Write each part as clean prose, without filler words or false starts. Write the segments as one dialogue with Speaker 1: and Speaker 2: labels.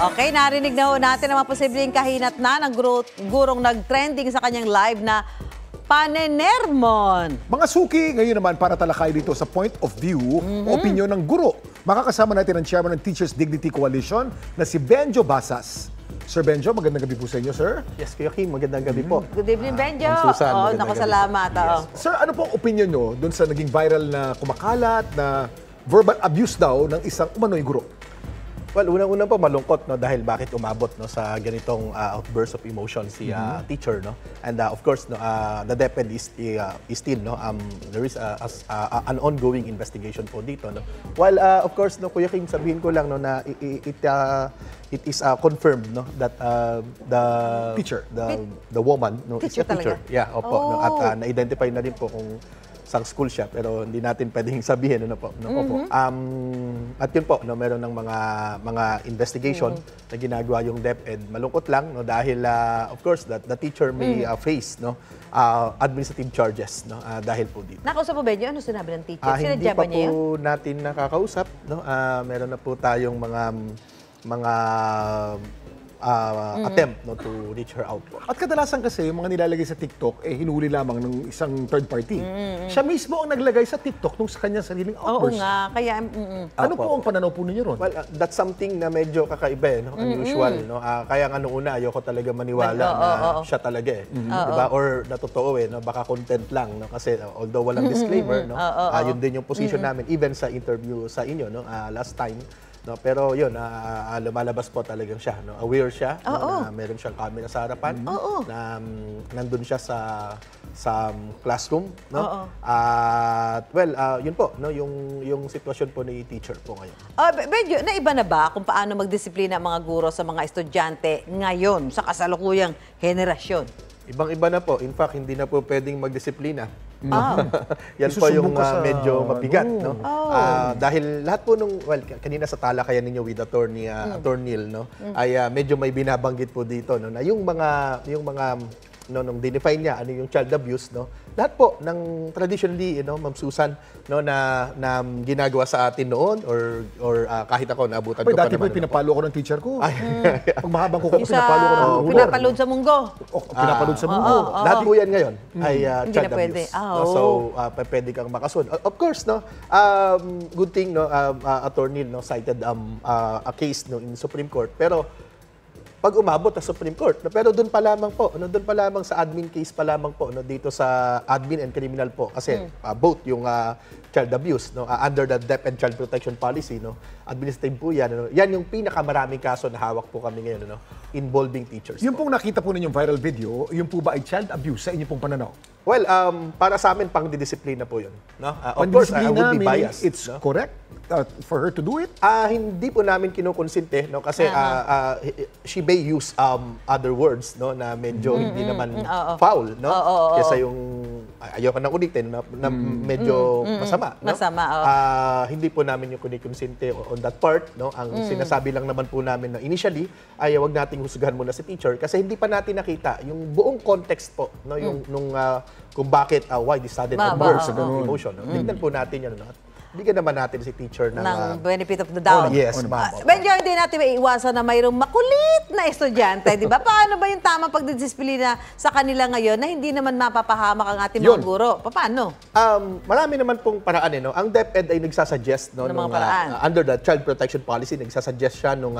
Speaker 1: Okay, narinig na ho natin ang mga posibleng kahinat na ng gurong nag-trending sa kanyang live na Panenermon.
Speaker 2: Mga suki, ngayon naman para talakay dito sa point of view o opinyon ng guro. Makakasama natin ang chairman ng Teachers Dignity Coalition na si Benjo Basas. Sir Benjo, magandang gabi po sa inyo, sir.
Speaker 3: Yes, Kuya Kim, magandang gabi po.
Speaker 1: Good evening, Benjo.
Speaker 3: Ma'am Susan,
Speaker 1: Oh,
Speaker 3: magandang
Speaker 1: naku,
Speaker 3: gabi.
Speaker 1: salamat.
Speaker 3: Yes.
Speaker 2: Sir, ano pong opinion nyo dun sa naging viral na kumakalat na verbal abuse daw ng isang umano'y guro?
Speaker 3: Well, unang-una po malungkot no dahil bakit umabot no sa ganitong outburst of emotion si teacher no. And of course no the DepEd is still no there is an ongoing investigation po dito no. While of course no Kuya Kim, sabihin ko lang no na it is confirmed no that the
Speaker 2: Teacher.
Speaker 3: the woman no is
Speaker 1: Teacher
Speaker 3: a teacher.
Speaker 1: talaga?
Speaker 3: Yeah, opo no, at na-identify na rin po kung sang school siya pero hindi natin pwedeng sabihin ano po no opo. At yun po no meron ng mga investigation na ginagawa yung DepEd. Malungkot lang no dahil of course that the teacher may face no administrative charges no dahil po dito.
Speaker 1: Nakausap po, Benjo, ano sinabi ng teacher?
Speaker 3: Hindi
Speaker 1: Sinadya
Speaker 3: pa
Speaker 1: ba niya yun?
Speaker 3: po natin nakakausap no. Meron na po tayong mga attempt no to reach her out po.
Speaker 2: At kadalasan kasi yung mga nilalagay sa TikTok hinuli lamang ng isang third party. Siya mismo ang naglagay sa TikTok nung sa kanyang sariling
Speaker 1: Oo
Speaker 2: outburst.
Speaker 1: nga, kaya...
Speaker 2: Ano po ang pananaw po ninyo ron?
Speaker 3: Well, that's something na medyo kakaiba, no? Unusual, no? Kaya nga noong una, ayoko talaga maniwala na siya talaga, eh. Diba? Or natotoo, no? Baka content lang, no? Kasi although walang disclaimer, no? Yun din yung position namin, even sa interview sa inyo, no? Last time. No, pero yun, lumalabas po talagang siya. No? Aware siya no, na meron siyang camera sa harapan, na nandun siya sa classroom. No? At well, yun po, no? yung sitwasyon po ni teacher po ngayon.
Speaker 1: Benjo, naiba na ba kung paano magdisiplina ang mga guro sa mga estudyante ngayon sa kasalukuyang henerasyon?
Speaker 3: Ibang-iba na po. In fact, hindi na po pwedeng magdisiplina. Yan po yung
Speaker 2: Isusumbong ka sa
Speaker 3: medyo mabigat. No? Dahil lahat po nung, well, kanina sa talakayan ninyo with Attorney Neil, no, ay medyo may binabanggit po dito no, na yung mga no, nung dinefine niya ano yung child abuse, no, lahat po ng traditionally, Ma'am Susan, no, na ginagawa sa atin noon or kahit ako naabutan ko pa
Speaker 2: Dati po
Speaker 3: naman.
Speaker 2: pinapalo ko ng teacher ko. Pag mahabang kuko,
Speaker 1: Yung
Speaker 2: pinapalo ko ng guro.
Speaker 1: pinapalood sa munggo.
Speaker 2: Pinapalood sa munggo.
Speaker 3: Lahat po yan ngayon ay
Speaker 1: Hindi
Speaker 3: child
Speaker 1: na pwede.
Speaker 3: abuse. No? So, pwede kang makasun. Of course, no, good thing, no, Attorney no, cited a case no, in Supreme Court. Pero, pag umabot sa Supreme Court, no, pero doon pa lamang po, no, doon pa lamang sa admin case pa lamang po, no, dito sa admin and criminal po. Kasi both yung child abuse, no, under the DepEd Child Protection Policy, no, administrative po yan. No, yan yung pinakamaraming kaso na hawak po kami ngayon, no, involving teachers.
Speaker 2: Yung pong nakita po ninyong viral video, yung po ba ay child abuse sa inyo pong pananaw?
Speaker 3: Well, para sa amin, pang-didisiplina po yun. No? Of course, I would be biased.
Speaker 2: It's
Speaker 3: no?
Speaker 2: correct for her to do it?
Speaker 3: Hindi po namin kinukonsinte, no? Kasi she may use other words no? Na medyo hindi naman foul. No? Kesa yung, ayoko nang ulitin, na medyo masama. No?
Speaker 1: Masama,
Speaker 3: Hindi po namin yung kinikonsinte on that part. No? Ang sinasabi lang naman po namin na initially, ay wag nating husgahan muna si teacher kasi hindi pa natin nakita yung buong context po. No? Yung, kung bakit, why this sudden outburst of emotion. No? Tignan po natin yan. No? Bigyan naman natin si teacher
Speaker 1: ng benefit of the doubt.
Speaker 3: Yes, ma'am.
Speaker 1: Benjo, hindi natin maiiwasan na mayroong makulit na estudyante, di ba? Paano ba yung tamang pagdidisiplina sa kanila ngayon na hindi naman mapapahamak ang ating mga guro? Paano?
Speaker 3: Marami naman pong paraan. No? Ang DepEd ay nagsasuggest no,
Speaker 1: Ng mga paraan.
Speaker 3: Under the Child Protection Policy, nagsasuggest siya nung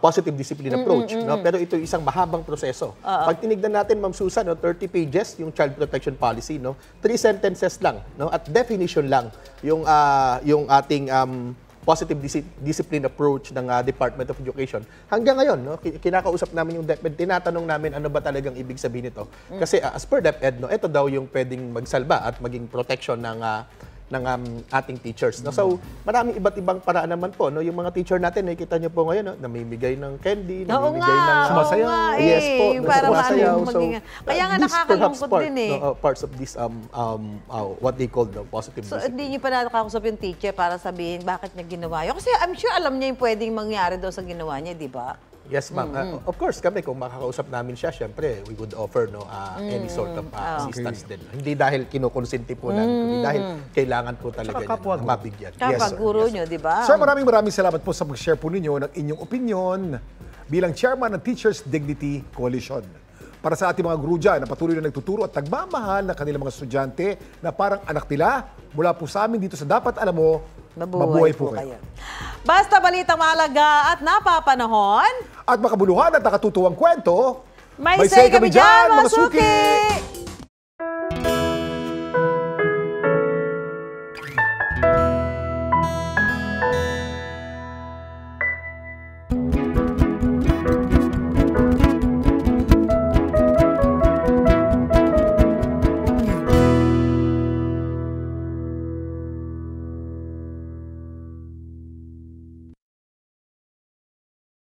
Speaker 3: positive discipline approach. No? Pero ito isang mahabang proseso. Pag tinignan natin, Ma'am Susan, no, 30 pages yung Child Protection Policy, no? 3 sentences lang, no? At definition lang yung ating positive discipline approach ng Department of Education. Hanggang ngayon, no, kinakausap namin yung DepEd, tinatanong namin ano ba talagang ibig sabihin nito. Kasi as per DepEd, no, ito daw yung pwedeng magsalba at maging protection ng ating teachers. No? So, maraming iba't ibang paraan naman po. No? Yung mga teacher natin, nakikita niyo po ngayon, no? Namimigay ng candy, namimigay ng
Speaker 2: sumasayaw.
Speaker 3: Yes po,
Speaker 1: para
Speaker 3: sumasayaw.
Speaker 1: So, kaya nga nakakalungkot din eh.
Speaker 3: Parts of this, what they call the positive
Speaker 1: So,
Speaker 3: discipline.
Speaker 1: hindi niyo pa nakakausap yung teacher para sabihin bakit niya ginawa yun? Kasi I'm sure alam niya yung pwedeng mangyari daw sa ginawa niya, di ba?
Speaker 3: Yes, ma'am. Of course, kami, kung makakausap namin siya, syempre, we would offer any sort of assistance din. Hindi dahil kinukonsinti po namin, kundi dahil kailangan po talaga
Speaker 2: kapwa
Speaker 3: niya na mabigyan.
Speaker 1: Kapag-guro nyo, di ba?
Speaker 2: Sir, maraming salamat po sa pag-share po ninyo ng inyong opinion bilang chairman ng Teachers Dignity Coalition. Para sa ating mga guru dyan na patuloy na nagtuturo at nagmamahal ng kanilang mga estudyante na parang anak nila, mula po sa amin dito sa Dapat Alam Mo, mabuhay po kayo.
Speaker 1: Basta balitang mahalaga at napapanahon.
Speaker 2: At makabuluhan at nakatutuwang kwento,
Speaker 1: May say kami dyan, mga suki!